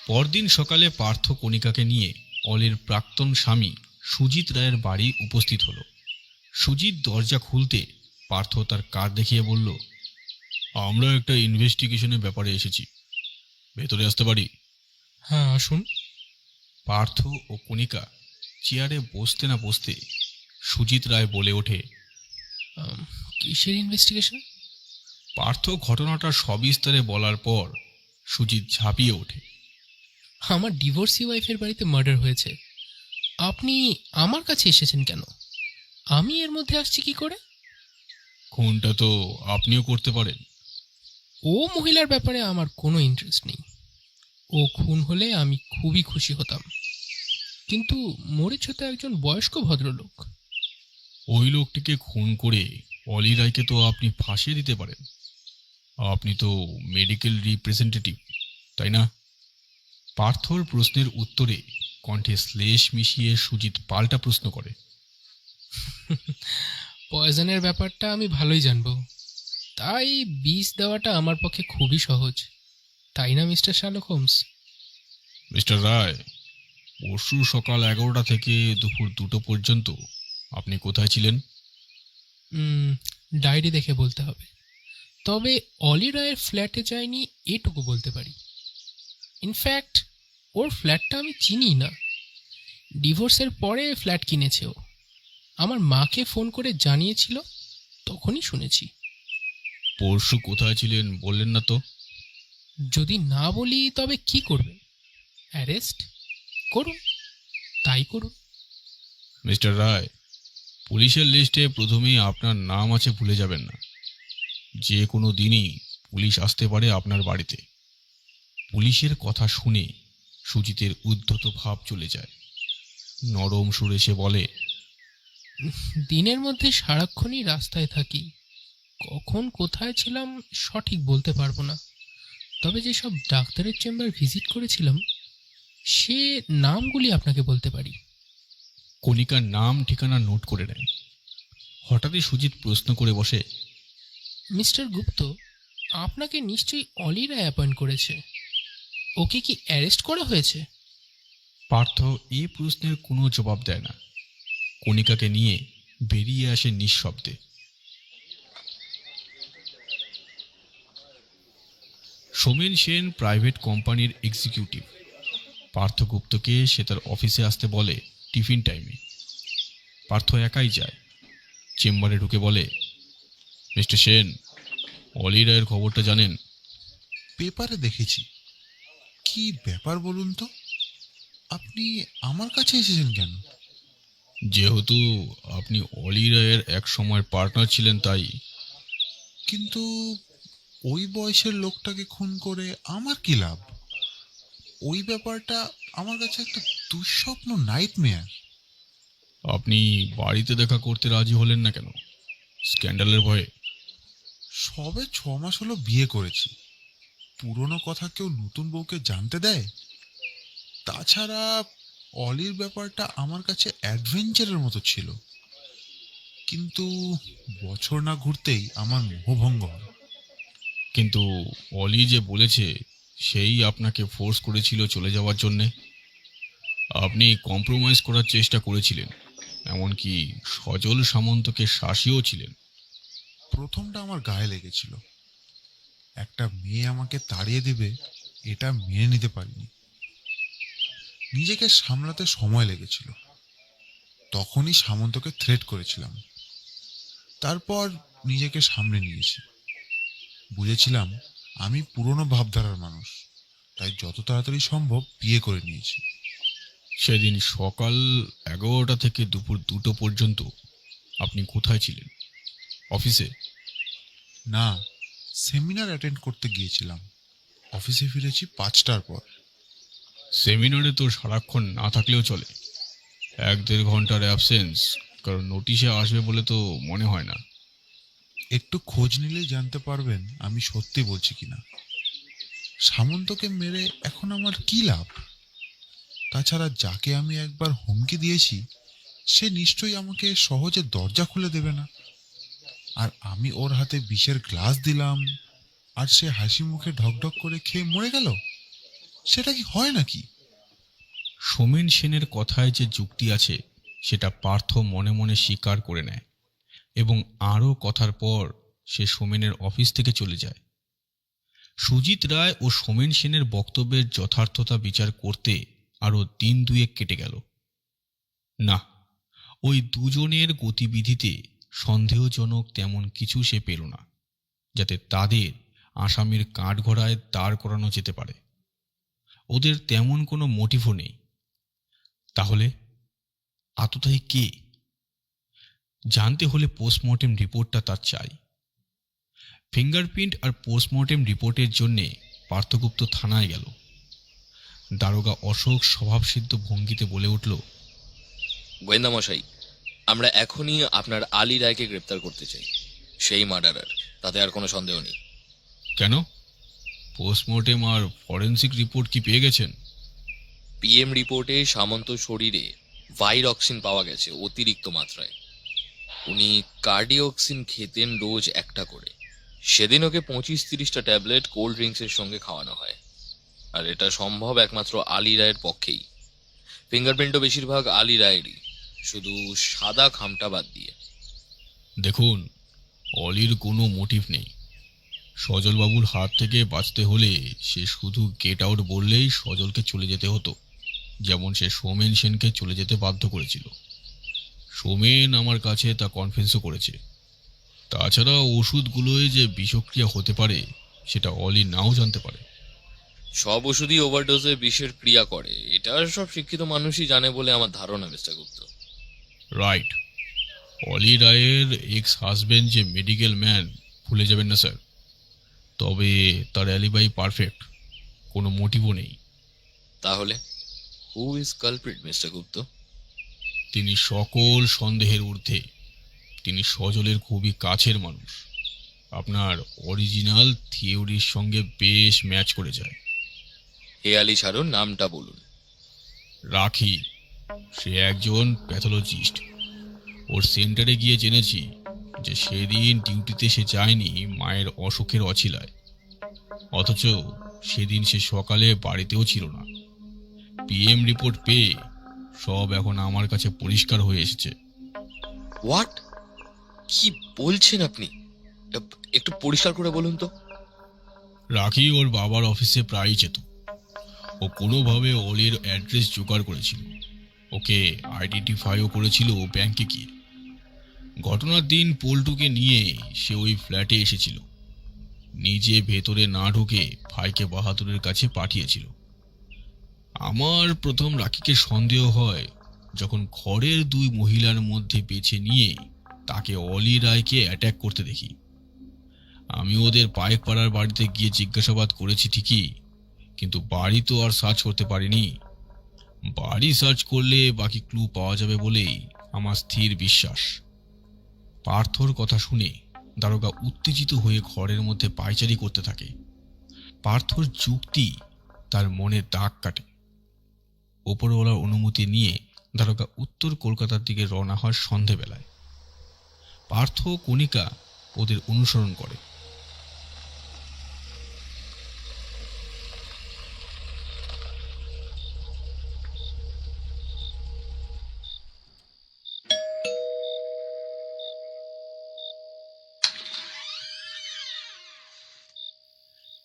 পরদিন সকালে পার্থ কণিকাকে নিয়ে অলির প্রাক্তন স্বামী সুজিত রায়ের বাড়ি উপস্থিত হলো। সুজিত দরজা খুলতে পার্থ তার কার্ড দেখিয়ে বলল, আমরা একটা ইনভেস্টিগেশনের ব্যাপারে এসেছি, ভেতরে আসতে পারি? হ্যাঁ, আসুন। পার্থ ও কণিকা চেয়ারে বসতে না বসতে সুজিত রায় বলে ওঠে, কিসের ইনভেস্টিগেশন? পার্থ ঘটনাটা সবিস্তারে বলার পর সুজিত ঝাঁপিয়ে ওঠে, আমার ডিভোর্সি ওয়াইফের বাড়িতে মার্ডার হয়েছে, আপনি আমার কাছে এসেছেন কেন? আমি এর মধ্যে আসছি কি করে? খুনটা তো আপনিও করতে পারেন। ও মহিলার ব্যাপারে আমার কোনো ইন্টারেস্ট নেই। ও খুন হলে আমি খুবই খুশি হতাম, কিন্তু মরেছে তো একজন বয়স্ক ভদ্রলোক। ওই লোকটিকে খুন করে অলি রায়কে তো আপনি ফাঁসিয়ে দিতে পারেন। আপনি তো মেডিকেল রিপ্রেজেন্টেটিভ, তাই না? পার্থর প্রশ্নের উত্তরে কণ্ঠে শ্লেষ মিশিয়ে সুজিত পাল্টা প্রশ্ন করে, পয়জনের ব্যাপারটা আমি ভালোই জানবো, তাই বিষ দেওয়াটা আমার পক্ষে খুবই সহজ, তাই না মিস্টার শার্লক হোমস? মিস্টার রায়, পরশু সকাল 11টা থেকে দুপুর 2টো পর্যন্ত আপনি কোথায় ছিলেন? ডায়েরি দেখে বলতে হবে, তবে অলি রায়ের ফ্ল্যাটে যাইনি এটুকু বলতে পারি। ইনফ্যাক্ট ওর ফ্ল্যাটটা আমি চিনি না। ডিভোর্সের পরে ফ্ল্যাট কিনেছে ও, আমার মাকে ফোন করে জানিয়েছিল, তখনই শুনেছি। পরশু কোথায় ছিলেন বললেন না তো? যদি না বলি তবে কি করবেন? অ্যারেস্ট করুন, তাই করুন। মিস্টার রায়, পুলিশের লিস্টে প্রথমেই আপনার নাম আছে ভুলে যাবেন না। যে কোনো দিনই পুলিশ আসতে পারে আপনার বাড়িতে। পুলিশের কথা শুনে সুজিতের উদ্ধত ভাব চলে যায়। নরম সুরে সে বলে, দিনের মধ্যে সারাক্ষণই রাস্তায় থাকি, কখন কোথায় ছিলাম সঠিক বলতে পারবো না। তবে যেসব ডাক্তারের চেম্বার ভিজিট করেছিলাম সে নামগুলি আপনাকে বলতে পারি। কণিকার নাম ঠিকানা নোট করে নেয়। হঠাৎই সুজিত প্রশ্ন করে বসে, মিস্টার গুপ্ত, আপনাকে নিশ্চয়ই অলি রায় অ্যাপয়েন্ট করেছে। ওকে কি অ্যারেস্ট করা হয়েছে? পার্থ এই প্রশ্নের কোনো জবাব দেয় না। কণিকাকে নিয়ে বেরিয়ে আসে নিঃশব্দে। সোমেন সেন প্রাইভেট কোম্পানির এক্সিকিউটিভ। পার্থ গুপ্তকে সে তার অফিসে আসতে বলে টিফিন টাইমে। পার্থ একাই যায়। চেম্বারে ঢুকে বলে, মিস্টার সেন, অলি রায়ের খবরটা জানেন? পেপারে দেখেছি। কি ব্যাপার বলুন তো? আপনি আমার কাছে এসেছেন কেন? যেহেতু আপনি অলি রায়ের এক সময় পার্টনার ছিলেন তাই। কিন্তু ওই বয়সের লোকটাকে খুন করে আমার কি লাভ? ওই ব্যাপারটা আমার কাছে একটা দুঃস্বপ্ন, নাইটমেয়ার। আপনি বাড়িতে দেখা করতে রাজি হলেন না কেন? স্ক্যান্ডালের ভয়ে? সবে 6 মাস হলো বিয়ে করেছি। পুরনো কথা কেউ নতুন বউকে জানতে দেয়? তাছাড়া অলির ব্যাপারটা আমার কাছে অ্যাডভেঞ্চারের মতো ছিল। কিন্তু বছর না ঘুরতেই আমার মোহভঙ্গ হয়। কিন্তু অলি যে বলেছে সেই আপনাকে ফোর্স করেছিল চলে যাওয়ার জন্যে। আপনি কম্প্রোমাইজ করার চেষ্টা করেছিলেন, এমনকি সজল সামন্তকে শাসিয়েও ছিলেন। প্রথমটা আমার গায়ে লেগেছিল। একটা মেয়ে আমাকে তাড়িয়ে দেবে এটা মেনে নিতে পারিনি। নিজেকে সামলাতে সময় লেগেছিল। তখনই সামন্তকে থ্রেট করেছিলাম। তারপর নিজেকে সামলে নিয়েছি। বুঝেছিলাম আমি পুরনো ভাবধারার মানুষ, তাই যত তাড়াতাড়ি সম্ভব বিয়ে করে নিয়েছি। সেদিন সকাল 11টা থেকে দুপুর 2টো পর্যন্ত আপনি কোথায় ছিলেন? অফিসে? না, সেমিনার অ্যাটেন্ড করতে গিয়েছিলাম। অফিসে ফিরেছি 5টার পর। সেমিনারে তো সারাক্ষণ না থাকলেও চলে। 1-1.5 ঘন্টার অ্যাবসেন্স কারণ নোটিশে আসবে বলে তো মনে হয় না। একটু খোঁজ নিলেই জানতে পারবেন আমি সত্যি বলছি কিনা। সামন্তকে মেরে এখন আমার কি লাভ? তাছাড়া যাকে আমি একবার হুমকি দিয়েছি সে নিশ্চয়ই আমাকে সহজে দরজা খুলে দেবে না। আর আমি ওর হাতে বিষের গ্লাস দিলাম আর সে হাসি মুখে ঢকঢক করে খেয়ে মরে গেল, সেটা কি হয় নাকি? সোমেন সেনের কথায় যে যুক্তি আছে সেটা পার্থ মনে মনে স্বীকার করে নেয় এবং আরও কথার পর সে সোমেনের অফিস থেকে চলে যায়। সুজিত রায় ও সোমেন সেনের বক্তব্যের যথার্থতা বিচার করতে আরও দিন 2 কেটে গেল। না, ওই দুজনের গতিবিধিতে সন্দেহজনক তেমন কিছু সে পেল না যাতে তাদের আসামির কাঠগড়ায় দাঁড় করানো যেতে পারে। ওদের তেমন কোনো মোটিভও নেই। তাহলে আততায়ী কে? জানতে হলে পোস্টমর্টেম রিপোর্টটা তার চাই। ফিঙ্গারপ্রিন্ট আর পোস্টমর্টেম রিপোর্টের জন্যে পার্থগুপ্ত থানায় গেল। দারোগা অশোক স্বভাবসিদ্ধ ভঙ্গিতে বলে উঠল, গোয়েন্দা মশাই, আমরা এখনই আপনার আলী রায়কে গ্রেপ্তার করতে চাই। সেই মার্ডারার, তাতে আর কোনো সন্দেহ নেই। কেন? পোস্টমর্টেম আর ফরেন্সিক রিপোর্ট কি পেয়ে গেছেন? পিএম রিপোর্টে সামন্ত শরীরে ভাইরক্সিন পাওয়া গেছে অতিরিক্ত মাত্রায়। উনি কার্ডিওক্সিন খেতেন রোজ 1টা করে। সেদিন ওকে 25-30টা ট্যাবলেট কোল্ড ড্রিঙ্কসের সঙ্গে খাওয়ানো হয়। আর এটা সম্ভব একমাত্র আলী রায়ের পক্ষেই। ফিঙ্গারপ্রিন্টও বেশিরভাগ আলী রায়েরই, শুধু সাদা খামটা বাদ দিয়ে। দেখুন, অলির কোনো মোটিভ নেই। সজলবাবুর হাত থেকে বাঁচতে হলে সে শুধু গেট আউট বললেই সজলকে চলে যেতে হতো, যেমন সে সোমেন সেনকে চলে যেতে বাধ্য করেছিল। সোমেন আমার কাছে তা কনফেন্সও করেছে। তাছাড়া ওষুধগুলোয় যে বিষক্রিয়া হতে পারে সেটা অলি নাও জানতে পারে। সব ওষুধই ওভারডোজে বিষের ক্রিয়া করে, এটা সব শিক্ষিত মানুষই জানে বলে আমার ধারণা, মিস্টার গুপ্ত। রাইট। অলি রায়ের এক্স হাজবেন্ড যে মেডিকেল ম্যান, ভুলে যাবেন না স্যার। তবে তার অ্যালিবাই পারফেক্ট, কোনো মোটিভও নেই। তাহলে হু ইজ কালপ্রিট, মিস্টার গুপ্ত? তিনি সকল সন্দেহের ঊর্ধ্বে। তিনি সজলের খুবই কাছের মানুষ। আপনার অরিজিনাল থিওরির সঙ্গে বেশ ম্যাচ করে যায়। হেয়ালি ছাড়ুন, নামটা বলুন। রাখি। সে একজন প্যাথোলজিস্ট। ওর সেন্টারে গিয়ে জেনেছি যে সেদিন ডিউটিতে সে যায়নি মায়ের অসুখের অছিলায়। অথচ সেদিন সে সকালে বাড়িতেও ছিল না। পিএম রিপোর্ট পেয়ে সব এখন আমার কাছে পরিষ্কার হয়ে এসেছে। হোয়াট? কি বলছেন আপনি? একটু পরিষ্কার করে বলুন তো। রাখি ওর বাবার অফিসে প্রায়ই যেত। ও কোনোভাবে অলির অ্যাড্রেস জোগাড় করেছিল, ওকে আইডেন্টিফাইও করেছিল ব্যাংকে গিয়ে। ঘটনার দিন পল্টুকে নিয়ে সে ওই ফ্ল্যাটে এসেছিল, নিজে ভেতরে না ঢুকে ভাইকে বাহাদুরের কাছে পাঠিয়েছিল। আমার প্রথম রাখিকে সন্দেহ হয় যখন ঘরের দুই মহিলার মধ্যে বেছে নিয়ে তাকে অলি রায়কে অ্যাটাক করতে দেখি। আমি ওদের পাড়ার বাড়িতে গিয়ে জিজ্ঞাসাবাদ করেছি ঠিকই, কিন্তু বাড়ি তো আর সার্চ করতে পারিনি। বাড়ি সার্চ করলে বাকি ক্লু পাওয়া যাবে বলেই আমার স্থির বিশ্বাস। পার্থর কথা শুনে দারোগা উত্তেজিত হয়ে ঘরের মধ্যে পায়চারি করতে থাকে। পার্থর যুক্তি তার মনে দাগ কাটে। ওপরওয়ালার অনুমতি নিয়ে দারোগা উত্তর কলকাতার দিকে রওনা হয় সন্ধেবেলায়। পার্থ ও কণিকা ওদের অনুসরণ করে।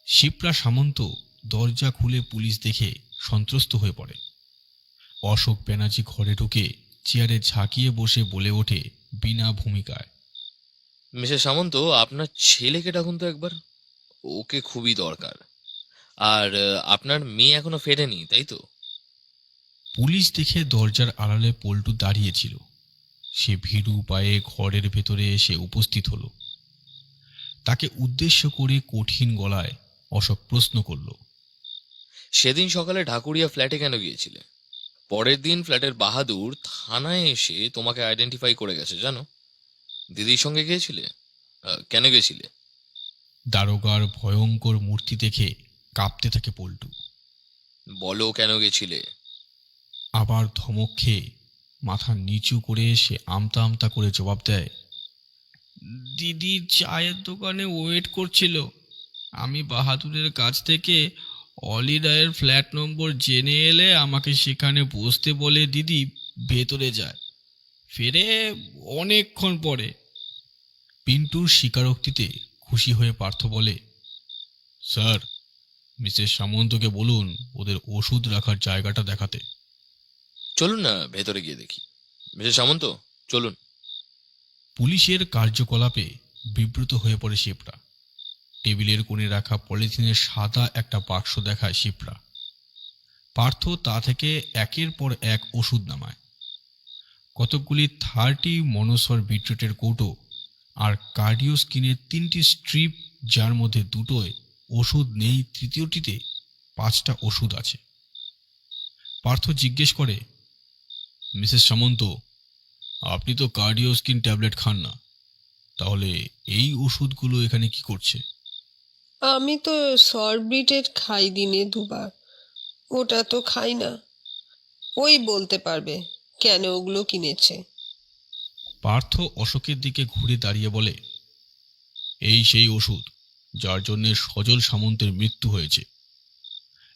শিপ্রা সামন্ত দরজা খুলে পুলিশ দেখে সন্ত্রস্ত হয়ে পড়ে। অশোক ব্যানার্জি ঘরে ঢুকে চেয়ারে ঝাঁকিয়ে বসে বলে ওঠে বিনা ভূমিকায়, মিসেস সামন্ত, আপনার ছেলেকে ডাকুন তো একবার, ওকে খুবই দরকার। আর আপনার মেয়ে এখনো ফেরেনি, তাই তো? পুলিশ দেখে দরজার আড়ালে পল্টু দাঁড়িয়েছিল। সে ভীরু পায়ে ঘরের ভেতরে এসে উপস্থিত হলো। তাকে উদ্দেশ্য করে কঠিন গলায় অশোক প্রশ্ন করল, সেদিন সকালে ঢাকুরিয়া ফ্ল্যাটে কেন গিয়েছিলে? পরের দিন ফ্ল্যাটের বাহাদুর থানায় এসে তোমাকে আইডেন্টিফাই করে গেছে, জানো? দিদির সঙ্গে গিয়েছিলে? কেন গেছিলে? দারোগার ভয়ঙ্কর মূর্তি দেখে কাঁপতে থাকে পল্টু। বলো কেন গেছিলে? আবার ধমক খেয়ে মাথা নিচু করে সে আমতা আমতা করে জবাব দেয়, দিদি চায়ের দোকানে ওয়েট করছিল। আমি বাহাদুরের কাছ থেকে অলি রায়ের ফ্ল্যাট নম্বর জেনে এলে আমাকে সেখানে বসতে বলে দিদি ভেতরে যায়, ফেরে অনেকক্ষণ পরে। পিন্টুর স্বীকারোক্তিতে খুশি হয়ে পার্থ বলে, স্যার, মিসেস সামন্তকে বলুন ওদের ওষুধ রাখার জায়গাটা দেখাতে। চলুন না ভেতরে গিয়ে দেখি। মিসেস সামন্ত, চলুন। পুলিশের কার্যকলাপে বিব্রত হয়ে পড়ে শিপ্রা। টেবিলের কোণে রাখা পলিথিনের সাদা একটা বাক্স দেখায় শিপ্রা। পার্থ তা থেকে একের পর এক ওষুধ নামায়। কতকগুলি 30 মনোসর বিট্রেটের কৌটো আর কার্ডিও স্কিনের 3টি স্ট্রিপ, যার মধ্যে দুটোয় ওষুধ নেই, তৃতীয়টিতে 5টা ওষুধ আছে। পার্থ জিজ্ঞেস করে, মিসেস সামন্ত, আপনি তো কার্ডিও স্কিন ট্যাবলেট খান না, তাহলে এই ওষুধগুলো এখানে কি করছে? আমি তো সরব্রিটেড খাই দিনে 2 বার, ওটা তো খাই না। ওই বলতে পারবে কেন ওগুলো কিনেছে। পার্থ অশোকের দিকে ঘুরে দাঁড়িয়ে বলে, এই সেই ওষুধ যার জন্য সজল সামন্তের মৃত্যু হয়েছে।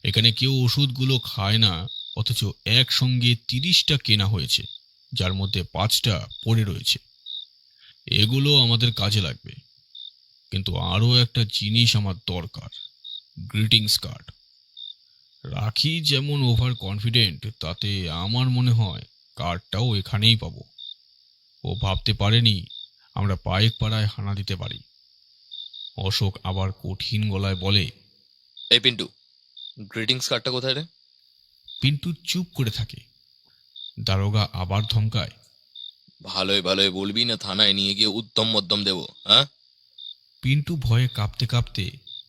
এখানে কেউ ওষুধগুলো খায় না, অথচ একসঙ্গে 30টা কেনা হয়েছে, যার মধ্যে 5টা পড়ে রয়েছে। এগুলো আমাদের কাজে লাগবে, কিন্তু আরও একটা জিনিস আমার দরকার, গ্রিটিংস কার্ড। রাখি যেমন ওভার কনফিডেন্ট, তাতে আমার মনে হয় কার্ডটাও এখানেই পাবো। ও ভাবতে পারেনি আমরা পাড়ায় হানা দিতে পারি। অশোক আবার কঠিন গলায় বলে, এই পিন্টু, গ্রিটিংস কার্ডটা কোথায় রে? পিন্টু চুপ করে থাকে। দারোগা আবার ধমকায়, ভালোই ভালোই বলবি না থানায় নিয়ে গিয়ে উদ্যম মধ্যম দেবো, হ্যাঁ? পিন্টু ভয়ে কাঁপতে কাঁপতে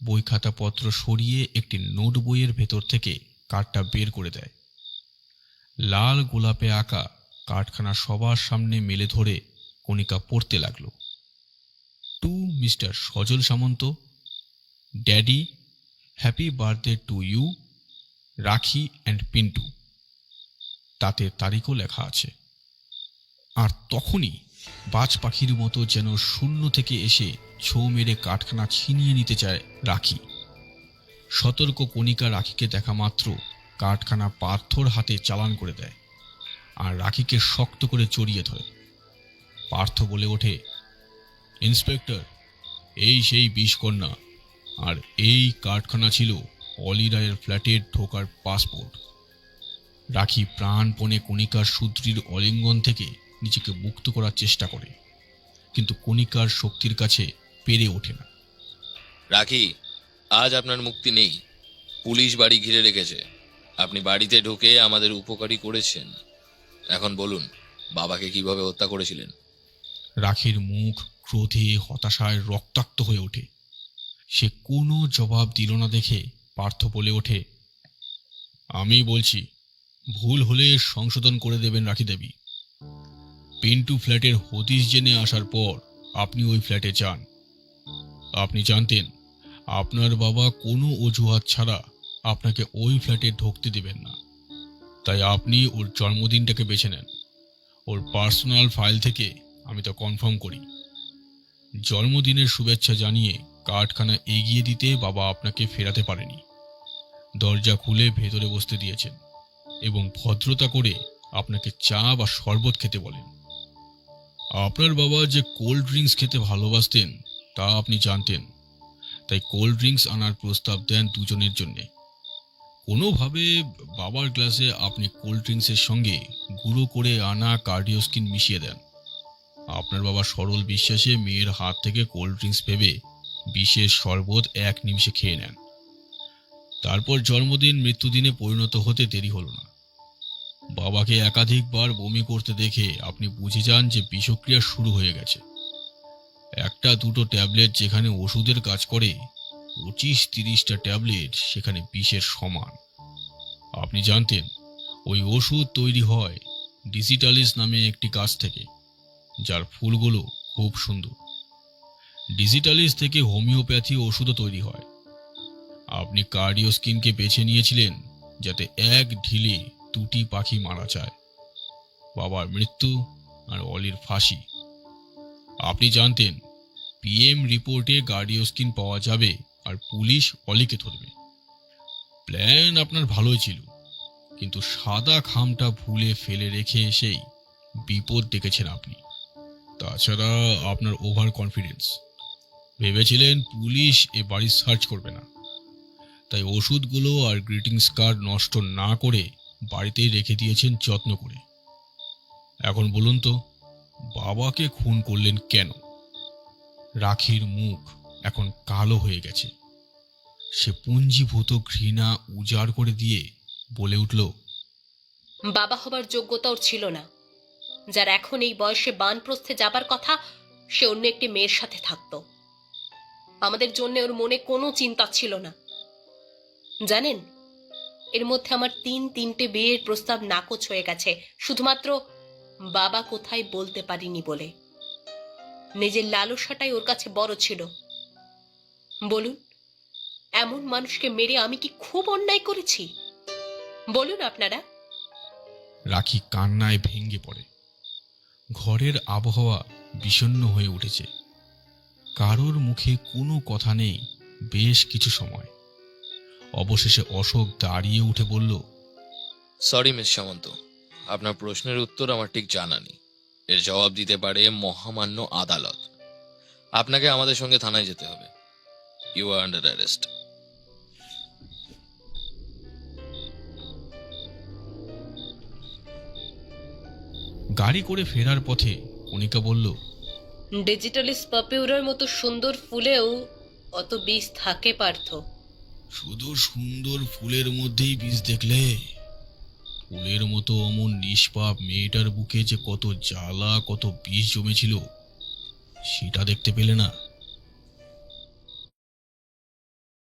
বই খাতাপত্র সরিয়ে একটি নোট বইয়ের ভেতর থেকে কার্ডটা বের করে দেয়। লাল গোলাপে আঁকা কার্ডখানা সবার সামনে মেলে ধরে কণিকা পড়তে লাগলো, to Mister Sajal Samanta, daddy, happy birthday to you, Rakhi and Pintu. তাতে তারিখও লেখা আছে। আর তখনই বাজ পাখির মতো যেন শূন্য থেকে এসে ছোঁ মেরে কাঠখানা ছিনিয়ে নিতে চায় রাখি। সতর্ক কণিকা রাখিকে দেখা মাত্র কার্ডখানা পার্থর হাতে চালান করে দেয় আর রাখিকে শক্ত করে জড়িয়ে ধরে। পার্থ বলে ওঠে, ইন্সপেক্টর, এই সেই বিষকন্যা, আর এই কার্ডখানা ছিল অলি রায়ের ফ্ল্যাটে ঢোকার পাসপোর্ট। রাখি প্রাণপণে কণিকার সুদৃঢ় অলিঙ্গন থেকে নিজেকে মুক্ত করার চেষ্টা করে, কিন্তু কণিকার শক্তির কাছে পেরে ওঠে না। রাখি, আজ আপনার মুক্তি নেই। পুলিশ বাড়ি ঘিরে রেখেছে। আপনি বাড়িতে ঢুকে আমাদের উপকারী করেছেন। এখন বলুন, বাবাকে কিভাবে হত্যা করেছিলেন? রাখির মুখ ক্রোধে হতাশায় রক্তাক্ত হয়ে ওঠে। সে কোনো জবাব দিল না দেখে পার্থ বলে ওঠে, আমি বলছি, ভুল হলে সংশোধন করে দেবেন রাখি দেবী। পিন্টু ফ্ল্যাটের হদিশ জেনে আসার পর আপনি ওই ফ্ল্যাটে যান। আপনি জানতেন আপনার বাবা কোনো অজুহাত ছাড়া আপনাকে ওই ফ্ল্যাটে ঢুকতে দেবেন না, তাই আপনি ওর জন্মদিনটাকে বেছে নেন। ওর পার্সোনাল ফাইল থেকে আমি তা কনফার্ম করি। জন্মদিনের শুভেচ্ছা জানিয়ে কার্ডখানা এগিয়ে দিতে বাবা আপনাকে ফেরাতে পারেনি। দরজা খুলে ভেতরে বসতে দিয়েছেন এবং ভদ্রতা করে আপনাকে চা বা শরবত খেতে বলেন। আপনার বাবা যে কোল্ড ড্রিঙ্কস খেতে ভালোবাসতেন তা আপনি জানতেন, তাই কোল্ড ড্রিঙ্কস আনার প্রস্তাব দেন দুজনের জন্যে। কোনোভাবে বাবার গ্লাসে আপনি কোল্ড ড্রিঙ্কসের সঙ্গে গুঁড়ো করে আনা কার্ডিওস্কিন মিশিয়ে দেন। আপনার বাবা সরল বিশ্বাসে মেয়ের হাত থেকে কোল্ড ড্রিঙ্কস ভেবে বিশেষ শরবত 1 নিমিষে খেয়ে নেন। তারপর জন্মদিন মৃত্যুদিনে পরিণত হতে দেরি হলো না। বাবাকে একাধিকবার বমি করতে দেখে আপনি বুঝে যান যে বিষক্রিয়া শুরু হয়ে গেছে। 1-2টো ট্যাবলেট যেখানে ওষুধের কাজ করে, 25-30টা ট্যাবলেট সেখানে বিষের সমান। আপনি জানতেন ওই ওষুধ তৈরি হয় ডিজিটালিস নামে একটি গাছ থেকে, যার ফুলগুলো খুব সুন্দর। ডিজিটালিস থেকে হোমিওপ্যাথি ওষুধও তৈরি হয়। আপনি কার্ডিওস্কিনকে বেছে নিয়েছিলেন যাতে এক ঢিলে 2টি পাখি মারা যায়, বাবার মৃত্যু আর অলির ফাঁসি। আপনি জানতেন পিএম রিপোর্টে কার্ডিওস্কিন পাওয়া যাবে আর পুলিশ অলিকে ধরবে। প্ল্যান আপনার ভালোই ছিল, কিন্তু সাদা খামটা ভুলে ফেলে রেখে এসেই বিপদ ডেকেছেন আপনি। তাছাড়া আপনার ওভার কনফিডেন্স। ভেবেছিলেন পুলিশ এ বাড়ি সার্চ করবে না, তাই ওষুধগুলো আর গ্রিটিংস কার্ড নষ্ট না করে বাড়িতেই রেখে দিয়েছেন যত্ন করে। এখন বলুন তো, বাবাকে খুন করলেন কেন? রাখির মুখ এখন কালো হয়ে গেছে। সে পুঞ্জীভূত ঘৃণা উজাড় করে দিয়ে বলে উঠল, বাবা হবার যোগ্যতা ওর ছিল না। যার এখন এই বয়সে বানপ্রস্থে যাবার কথা, সে অন্য একটি মেয়ের সাথে থাকতো। আমাদের জন্য ওর মনে কোনো চিন্তা ছিল না। জানেন, এর মধ্যে আমার 3-3টে বিয়ের প্রস্তাব নাকচ হয়ে গেছে, শুধুমাত্র বাবা কোথায় বলতে পারিনি বলে। নিজের লালসাটাই ওর কাছে বড় ছিল। বলুন, এমন মানুষকে মেরে আমি কি খুব অন্যায় করেছি? বলুন আপনারা। রাখি কান্নায় ভেঙে পড়ে। ঘরের আবহাওয়া বিষণ্ণ হয়ে উঠেছে। কারোর মুখে কোনো কথা নেই বেশ কিছু সময়। অবশেষে অশোক দাঁড়িয়ে উঠে বলল, সরি মিস সামন্ত, আপনার প্রশ্নের উত্তর আমার ঠিক জানা নেই। এর জবাব দিতে পারে মহামান্য আদালত। আপনাকে আমাদের সঙ্গে থানায় যেতে হবে। You are under arrest. গাড়ি করে ফেরার পথে কণিকা বলল, ডিজিটালিস পাপিউরার মতো সুন্দর ফুলেও অত বিষ থাকে পার্থ? শুধু সুন্দর ফুলের মধ্যেই বিষ দেখলে? ফুলের মতো অমন নিষ্পাপ মেয়েটার বুকে যে কত জ্বালা, কত বিষ জমেছিল সেটা দেখতে পেলে না?